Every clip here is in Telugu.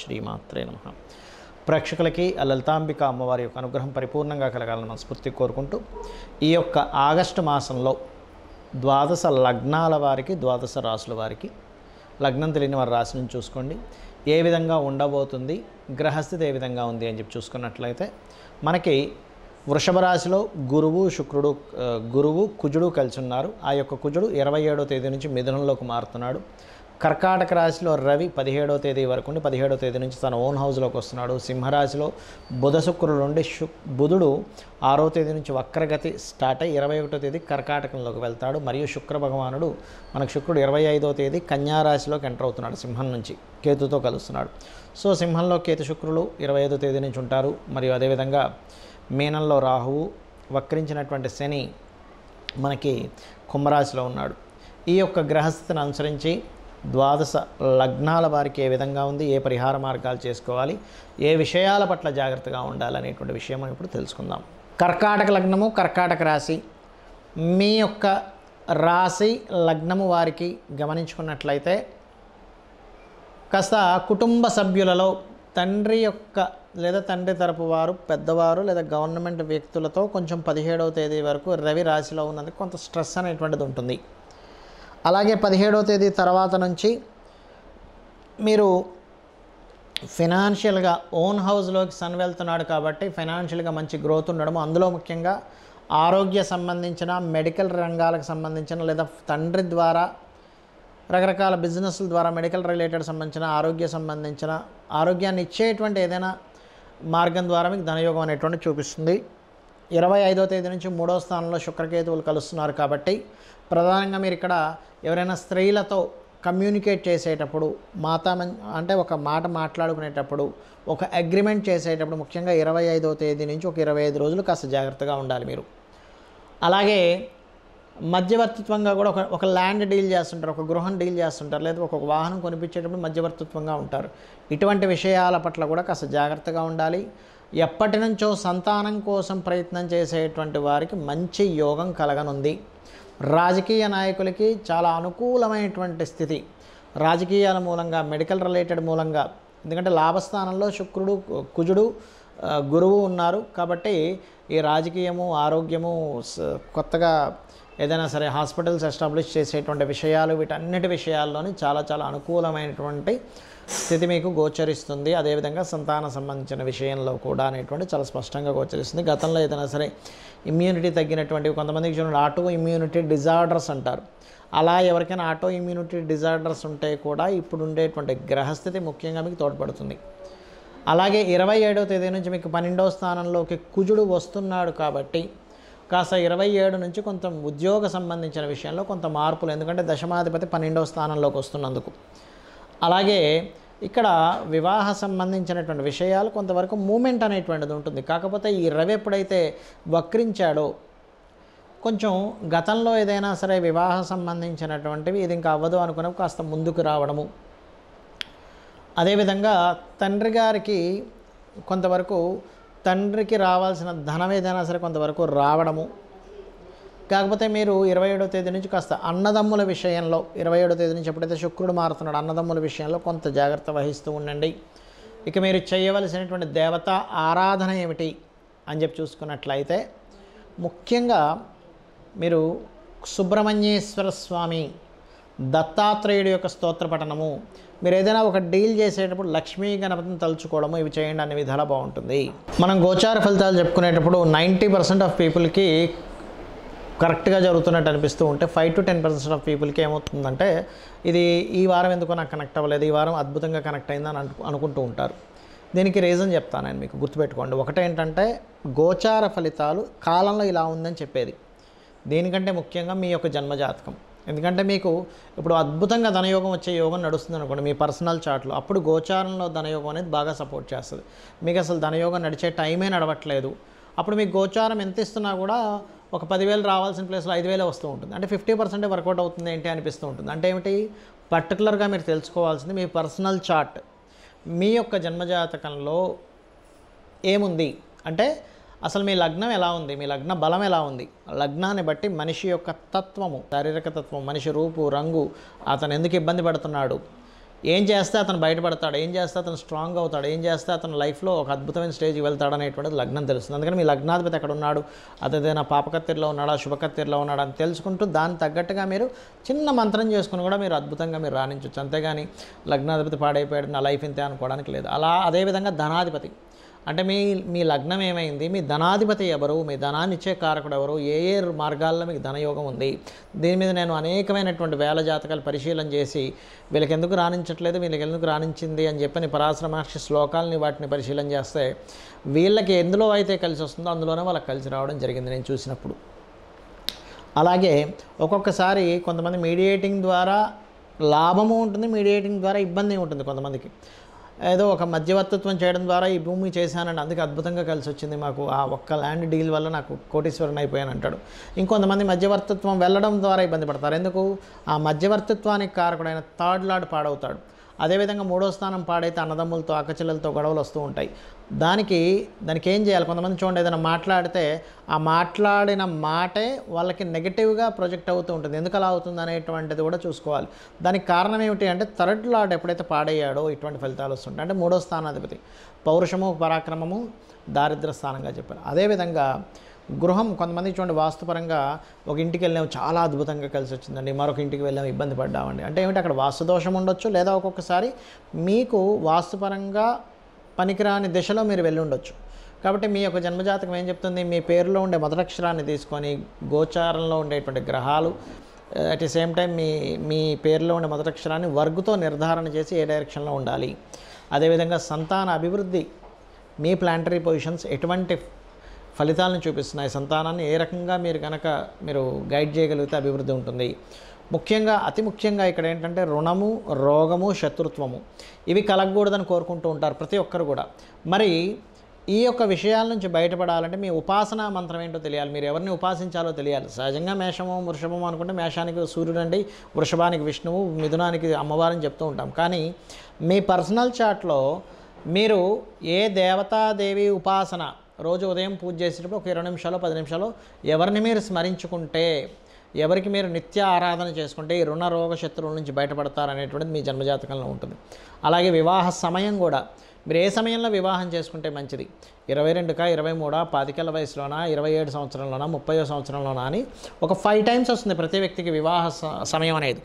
శ్రీమాత్రే నమః. ప్రేక్షకులకి ఆ లలితాంబిక అమ్మవారి యొక్క అనుగ్రహం పరిపూర్ణంగా కలగాలని మనస్ఫూర్తిగా కోరుకుంటూ, ఈ యొక్క ఆగస్టు మాసంలో ద్వాదశ లగ్నాల వారికి, ద్వాదశ రాశుల వారికి, లగ్నం తెలియని వారి రాశి నుంచి చూసుకోండి ఏ విధంగా ఉండబోతుంది, గ్రహస్థితి ఏ విధంగా ఉంది అని చెప్పి చూసుకున్నట్లయితే మనకి వృషభ రాశిలో గురువు కుజుడు కలిసి ఉన్నారు. ఆ యొక్క కుజుడు 27వ తేదీ నుంచి మిథునంలోకి మారుతున్నాడు. కర్కాటక రాశిలో రవి 17వ తేదీ వరకు ఉండి 17వ తేదీ నుంచి తన ఓన్ హౌస్లోకి వస్తున్నాడు. సింహరాశిలో బుధ శుక్రుడు ఉండి బుధుడు 6వ తేదీ నుంచి వక్రగతి స్టార్ట్ అయ్యి 21వ తేదీ కర్కాటకంలోకి వెళ్తాడు. మరియు శుక్ర భగవానుడు శుక్రుడు 25వ తేదీ కన్యారాశిలోకి ఎంటర్ అవుతున్నాడు. సింహం నుంచి కేతుతో కలుస్తున్నాడు. సో సింహంలో కేతు శుక్రులు 25వ తేదీ నుంచి ఉంటారు. మరియు అదేవిధంగా మీనంలో రాహువు, వక్రించినటువంటి శని మనకి కుంభరాశిలో ఉన్నాడు. ఈ యొక్క గ్రహస్థితిని అనుసరించి ద్వాదశ లగ్నాల వారికి ఏ విధంగా ఉంది, ఏ పరిహార మార్గాలు చేసుకోవాలి, ఏ విషయాల పట్ల జాగ్రత్తగా ఉండాలనేటువంటి విషయం మనం ఇప్పుడు తెలుసుకుందాం. కర్కాటక లగ్నము, కర్కాటక రాశి, మీ యొక్క రాశి లగ్నము వారికి గమనించుకున్నట్లయితే కాస్త కుటుంబ సభ్యులలో తండ్రి యొక్క లేదా తండ్రి తరపు వారు, పెద్దవారు లేదా గవర్నమెంట్ వ్యక్తులతో కొంచెం 17వ తేదీ వరకు రవి రాశిలో ఉన్నందుకు కొంత స్ట్రెస్ అనేటువంటిది ఉంటుంది. అలాగే 17వ తేదీ తర్వాత నుంచి మీరు ఫినాన్షియల్గా ఓన్ హౌస్లోకి సన్ వెళ్తున్నాడు కాబట్టి ఫైనాన్షియల్గా మంచి గ్రోత్ ఉండడము, అందులో ముఖ్యంగా ఆరోగ్య సంబంధించిన, మెడికల్ రంగాలకు సంబంధించిన లేదా తండ్రి ద్వారా రకరకాల బిజినెస్ల ద్వారా మెడికల్ రిలేటెడ్ సంబంధించిన, సంబంధించిన ఆరోగ్యాన్ని ఇచ్చేటువంటి ఏదైనా మార్గం ద్వారా మీకు ధనయోగం అనేటువంటి చూపిస్తుంది. 25వ తేదీ నుంచి 3వ స్థానంలో శుక్రకేతువులు కలుస్తున్నారు కాబట్టి ప్రధానంగా మీరు ఇక్కడ ఎవరైనా స్త్రీలతో కమ్యూనికేట్ చేసేటప్పుడు, అంటే ఒక మాట మాట్లాడుకునేటప్పుడు, ఒక అగ్రిమెంట్ చేసేటప్పుడు ముఖ్యంగా 25వ తేదీ నుంచి ఒక 25 రోజులు కాస్త జాగ్రత్తగా ఉండాలి మీరు. అలాగే మధ్యవర్తిత్వంగా కూడా ఒక ల్యాండ్ డీల్ చేస్తుంటారు, ఒక గృహం డీల్ చేస్తుంటారు, లేదా ఒక వాహనం కొనిపించేటప్పుడు మధ్యవర్తిత్వంగా ఉంటారు. ఇటువంటి విషయాల పట్ల కూడా కాస్త జాగ్రత్తగా ఉండాలి. ఎప్పటి నుంచో సంతానం కోసం ప్రయత్నం చేసేటువంటి వారికి మంచి యోగం కలగనుంది. రాజకీయ నాయకులకి చాలా అనుకూలమైనటువంటి స్థితి, రాజకీయాల మూలంగా, మెడికల్ రిలేటెడ్ మూలంగా, ఎందుకంటే లాభస్థానంలో శుక్రుడు, కుజుడు, గురువు ఉన్నారు కాబట్టి ఈ రాజకీయము, ఆరోగ్యము, కొత్తగా ఏదైనా సరే హాస్పిటల్స్ ఎస్టాబ్లిష్ చేసేటువంటి విషయాలు, వీటన్నిటి విషయాల్లోని చాలా చాలా అనుకూలమైనటువంటి స్థితి మీకు గోచరిస్తుంది. అదేవిధంగా సంతాన సంబంధించిన విషయంలో కూడా అనేటువంటి చాలా స్పష్టంగా గోచరిస్తుంది. గతంలో ఏదైనా సరే ఇమ్యూనిటీ తగ్గినటువంటివి, కొంతమందికి చూడండి ఆటో ఇమ్యూనిటీ డిజార్డర్స్ అంటారు, అలా ఎవరికైనా ఆటో ఇమ్యూనిటీ డిజార్డర్స్ ఉంటే కూడా ఇప్పుడు ఉండేటువంటి గ్రహస్థితి ముఖ్యంగా మీకు తోడ్పడుతుంది. అలాగే 27వ తేదీ నుంచి మీకు 12వ స్థానంలోకి కుజుడు వస్తున్నాడు కాబట్టి కాస్త 27 నుంచి కొంత ఉద్యోగ సంబంధించిన విషయంలో కొంత మార్పులు, ఎందుకంటే దశమాధిపతి 12వ స్థానంలోకి వస్తున్నందుకు. అలాగే ఇక్కడ వివాహ సంబంధించినటువంటి విషయాలు కొంతవరకు మూమెంట్ అనేటువంటిది ఉంటుంది. కాకపోతే ఈ రవి ఎప్పుడైతే వక్రించాడో కొంచెం గతంలో ఏదైనా సరే వివాహ సంబంధించినటువంటివి ఇది ఇంకా అవ్వదు అనుకున్నప్పుడు కాస్త ముందుకు రావడము, అదేవిధంగా తండ్రి గారికి కొంతవరకు తండ్రికి రావాల్సిన ధనం ఏదైనా సరే కొంతవరకు రావడము. కాకపోతే మీరు 27వ తేదీ నుంచి కాస్త అన్నదమ్ముల విషయంలో, 27వ తేదీ నుంచి ఎప్పుడైతే శుక్రుడు మారుతున్నాడు అన్నదమ్ముల విషయంలో కొంత జాగ్రత్త వహిస్తూ ఉండండి. ఇక మీరు చేయవలసినటువంటి దేవతా ఆరాధన ఏమిటి అని చెప్పి చూసుకున్నట్లయితే ముఖ్యంగా మీరు సుబ్రహ్మణ్యేశ్వర స్వామి, దత్తాత్రేయుడి యొక్క స్తోత్ర పఠనము, మీరు ఏదైనా ఒక డీల్ చేసేటప్పుడు లక్ష్మీ గణపతిని తలుచుకోవడము, ఇవి చేయండి, అన్ని విధాలా బాగుంటుంది. మనం గోచార ఫలితాలు చెప్పుకునేటప్పుడు 90% ఆఫ్ పీపుల్కి కరెక్ట్గా జరుగుతున్నట్టు అనిపిస్తూ ఉంటే 5 to 10% ఆఫ్ పీపుల్కి ఏమవుతుందంటే ఇది ఈ వారం ఎందుకో నాకు కనెక్ట్ అవ్వలేదు, ఈ వారం అద్భుతంగా కనెక్ట్ అయిందని అనుకుంటూ ఉంటారు. దీనికి రీజన్ చెప్తాను నేను మీకు, గుర్తుపెట్టుకోండి. ఒకటేంటంటే గోచార ఫలితాలు కాలంలో ఇలా ఉందని చెప్పేది, దీనికంటే ముఖ్యంగా మీ యొక్క జన్మజాతకం. ఎందుకంటే మీకు ఇప్పుడు అద్భుతంగా ధనయోగం వచ్చే యోగం నడుస్తుంది అనుకోండి మీ పర్సనల్ చార్ట్లో, అప్పుడు గోచారంలో ధనయోగం అనేది బాగా సపోర్ట్ చేస్తుంది. మీకు అసలు ధనయోగం నడిచే టైమే నడవట్లేదు, అప్పుడు మీకు గోచారం ఎంత ఇస్తున్నా కూడా ఒక 10,000 రావాల్సిన ప్లేస్లో 5,000 వస్తూ ఉంటుంది. అంటే 50% వర్కౌట్ అవుతుంది ఏంటి అనిపిస్తూ ఉంటుంది. అంటే ఏమిటి, పర్టికులర్గా మీరు తెలుసుకోవాల్సింది మీ పర్సనల్ చార్ట్, మీ యొక్క జన్మజాతకంలో ఏముంది అంటే అసలు మీ లగ్నం ఎలా ఉంది, మీ లగ్న బలం ఎలా ఉంది, లగ్నాన్ని బట్టి మనిషి యొక్క తత్వము, శారీరక తత్వం, మనిషి రూపు రంగు, అతను ఎందుకు ఇబ్బంది పడుతున్నాడు, ఏం చేస్తే అతను బయటపడతాడు, ఏం చేస్తే అతను స్ట్రాంగ్ అవుతాడు, ఏం చేస్తే అతను లైఫ్లో ఒక అద్భుతమైన స్టేజ్కి వెళ్తాడు అనేటువంటిది లగ్నం తెలుస్తుంది. అందుకని మీ లగ్నాధిపతి ఎక్కడ ఉన్నాడు, అదేదైనా పాపకత్తిరిలో ఉన్నాడా శుభకత్తిరిలో ఉన్నాడా అని తెలుసుకుంటూ దానికి తగ్గట్టుగా మీరు చిన్న మంత్రం చేసుకుని కూడా మీరు అద్భుతంగా మీరు రాణించవచ్చు. అంతేగాని లగ్నాధిపతి పాడైపోయాడు నా లైఫ్ ఇంతే అనుకోవడానికి లేదు. అలా అదేవిధంగా ధనాధిపతి అంటే మీ లగ్నం ఏమైంది, మీ ధనాధిపతి ఎవరు, మీ ధనాన్ని ఇచ్చే కారకుడు ఎవరు, ఏ ఏ మార్గాల్లో మీకు ధనయోగం ఉంది, దీని మీద నేను అనేకమైనటువంటి వేల జాతకాలు పరిశీలన చేసి వీళ్ళకి ఎందుకు రాణించట్లేదు, వీళ్ళకి ఎందుకు రాణించింది అని చెప్పని పరాశర మహర్షి శ్లోకాలని వాటిని పరిశీలన చేస్తే వీళ్ళకి ఎందులో అయితే కలిసి వస్తుందో అందులోనే వాళ్ళకి కలిసి రావడం జరిగింది నేను చూసినప్పుడు. అలాగే ఒక్కొక్కసారి కొంతమంది మీడియేటింగ్ ద్వారా లాభము ఉంటుంది, మీడియేటింగ్ ద్వారా ఇబ్బంది ఉంటుంది. కొంతమందికి ఏదో ఒక మధ్యవర్తిత్వం చేయడం ద్వారా ఈ భూమి చేశానండి అందుకే అద్భుతంగా కలిసి వచ్చింది మాకు, ఆ ఒక్క ల్యాండ్ డీల్ వల్ల నాకు కోటీశ్వరుని అయిపోయాను అంటాడు. ఇంకొంతమంది మధ్యవర్తిత్వం వెళ్ళడం ద్వారా ఇబ్బంది పడతారు. ఎందుకు, ఆ మధ్యవర్తిత్వానికి కారకుడైన థర్డ్ లార్డ్ పాడవుతాడు. అదేవిధంగా మూడో స్థానం పాడైతే అన్నదమ్ములతో అక్కచెల్లెలతో గొడవలు వస్తూ ఉంటాయి. దానికి ఏం చేయాలి, కొంతమంది చూడండి ఏదైనా మాట్లాడితే ఆ మాట్లాడిన మాటే వాళ్ళకి నెగిటివ్గా ప్రొజెక్ట్ అవుతూ ఉంటుంది. ఎందుకు అలా అవుతుంది అనేటువంటిది కూడా చూసుకోవాలి. దానికి కారణం ఏమిటి అంటే థర్డ్ లార్డ్ ఎప్పుడైతే పాడయ్యాడో ఇటువంటి ఫలితాలు వస్తుంటాయి. అంటే మూడో స్థానాధిపతి పౌరుషము పరాక్రమము దారిద్ర స్థానంగా చెప్పారు. అదేవిధంగా గృహం, కొంతమంది చూడండి వాస్తుపరంగా ఒక ఇంటికి వెళ్ళాము చాలా అద్భుతంగా కలిసి వచ్చిందండి, మరొక ఇంటికి వెళ్ళాము ఇబ్బంది పడ్డామండి. అంటే ఏమిటి, అక్కడ వాస్తు దోషం ఉండొచ్చు, లేదా ఒక్కొక్కసారి మీకు వాస్తుపరంగా పనికిరాని దిశలో మీరు వెళ్ళి ఉండొచ్చు. కాబట్టి మీ యొక్క జన్మజాతకం ఏం చెప్తుంది, మీ పేరులో ఉండే మొదటక్షరాన్ని తీసుకొని గోచారంలో ఉండేటువంటి గ్రహాలు అట్ ది సేమ్ టైం మీ పేరులో ఉండే మొదటక్షరాన్ని వర్గుతో నిర్ధారణ చేసి ఏ డైరెక్షన్లో ఉండాలి. అదేవిధంగా సంతాన అభివృద్ధి, మీ ప్లాంటరీ పొజిషన్స్ ఎటువంటి ఫలితాలను చూపిస్తున్నాయి, సంతానాన్ని ఏ రకంగా మీరు గైడ్ చేయగలిగితే అభివృద్ధి ఉంటుంది. ముఖ్యంగా అతి ముఖ్యంగా ఇక్కడ ఏంటంటే రుణము, రోగము, శత్రుత్వము ఇవి కలగకూడదని కోరుకుంటూ ఉంటారు ప్రతి ఒక్కరు కూడా. మరి ఈ యొక్క విషయాల నుంచి బయటపడాలంటే మీ ఉపాసనా మంత్రం ఏంటో తెలియాలి, మీరు ఎవరిని ఉపాసించాలో తెలియాలి. సహజంగా మేషము వృషభము అనుకుంటే మేషానికి సూర్యుడు అండి, వృషభానికి విష్ణువు, మిథునానికి అమ్మవారిని చెప్తూ ఉంటాం. కానీ మీ పర్సనల్ చార్ట్లో మీరు ఏ దేవతాదేవి ఉపాసన రోజు ఉదయం పూజ చేసేటప్పుడు ఒక 20 నిమిషాలు 10 నిమిషాలు ఎవరిని మీరు స్మరించుకుంటే, ఎవరికి మీరు నిత్య ఆరాధన చేసుకుంటే ఈ రుణ రోగ శత్రువుల నుంచి బయటపడతారనేటువంటిది మీ జన్మజాతకంలో ఉంటుంది. అలాగే వివాహ సమయం కూడా మీరు ఏ సమయంలో వివాహం చేసుకుంటే మంచిది, 22కా 23 25 వయసులోనా 27 సంవత్సరంలోనా 30వ సంవత్సరంలోనా అని ఒక 5 టైమ్స్ వస్తుంది ప్రతి వ్యక్తికి వివాహ సమయం అనేది.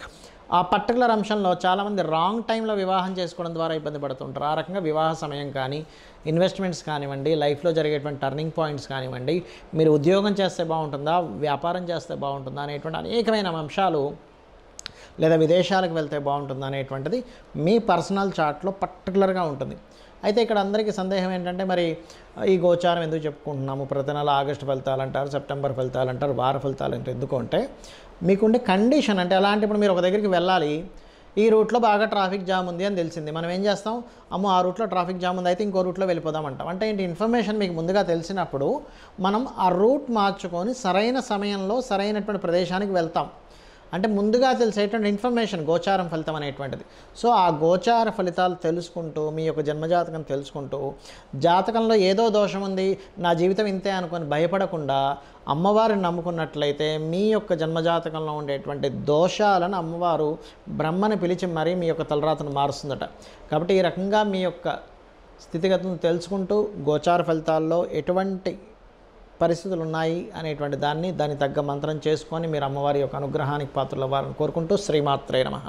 ఆ పర్టికులర్ అంశంలో చాలామంది రాంగ్ టైంలో వివాహం చేసుకోవడం ద్వారా ఇబ్బంది పడుతుంటారు. ఆ రకంగా వివాహ సమయం కానీ, ఇన్వెస్ట్మెంట్స్ కానివ్వండి, లైఫ్లో జరిగేటువంటి టర్నింగ్ పాయింట్స్ కానివ్వండి, మీరు ఉద్యోగం చేస్తే బాగుంటుందా, వ్యాపారం చేస్తే బాగుంటుందా అనేటువంటి అనేకమైన అంశాలు, లేదా విదేశాలకు వెళ్తే బాగుంటుందా అనేటువంటిది మీ పర్సనల్ చార్ట్లో పర్టికులర్గా ఉంటుంది. అయితే ఇక్కడ అందరికీ సందేహం ఏంటంటే మరి ఈ గోచారం ఎందుకు చెప్పుకుంటున్నాము, ప్రతి నెల ఆగస్టు ఫలితాలు అంటారు, సెప్టెంబర్ ఫలితాలు అంటారు, వార ఫలితాలు అంటే ఎందుకు అంటే మీకుండే కండిషన్ అంటే ఎలాంటి, ఇప్పుడు మీరు ఒక దగ్గరికి వెళ్ళాలి, ఈ రూట్లో బాగా ట్రాఫిక్ జామ్ ఉంది అని తెలిసింది, మనం ఏం చేస్తాం, అమ్మో ఆ రూట్లో ట్రాఫిక్ జామ్ ఉంది అయితే ఇంకో రూట్లో వెళ్ళిపోదాం అంటాం. అంటే ఏంటి, ఇన్ఫర్మేషన్ మీకు ముందుగా తెలిసినప్పుడు మనం ఆ రూట్ మార్చుకొని సరైన సమయంలో సరైనటువంటి ప్రదేశానికి వెళ్తాం. అంటే ముందుగా తెలిసేటువంటి ఇన్ఫర్మేషన్ గోచారం ఫలితం అనేటువంటిది. సో ఆ గోచార ఫలితాలు తెలుసుకుంటూ మీ యొక్క జన్మజాతకం తెలుసుకుంటూ జాతకంలో ఏదో దోషం ఉంది నా జీవితం ఇంతే అనుకొని భయపడకుండా అమ్మవారిని నమ్ముకున్నట్లయితే మీ యొక్క జన్మజాతకంలో ఉండేటువంటి దోషాలను అమ్మవారు బ్రహ్మని పిలిచి మరీ మీ యొక్క తలరాతను మారుస్తుందట. కాబట్టి ఈ రకంగా మీ యొక్క స్థితిగతులను తెలుసుకుంటూ గోచార ఫలితాల్లో ఎటువంటి పరిస్థితులు ఉన్నాయి అనేటువంటి దాన్ని తగ్గ మంత్రం చేసుకొని మీరు అమ్మవారి యొక్క అనుగ్రహానికి పాత్రలు అవ్వాలని కోరుకుంటూ శ్రీమాత్రే నమః.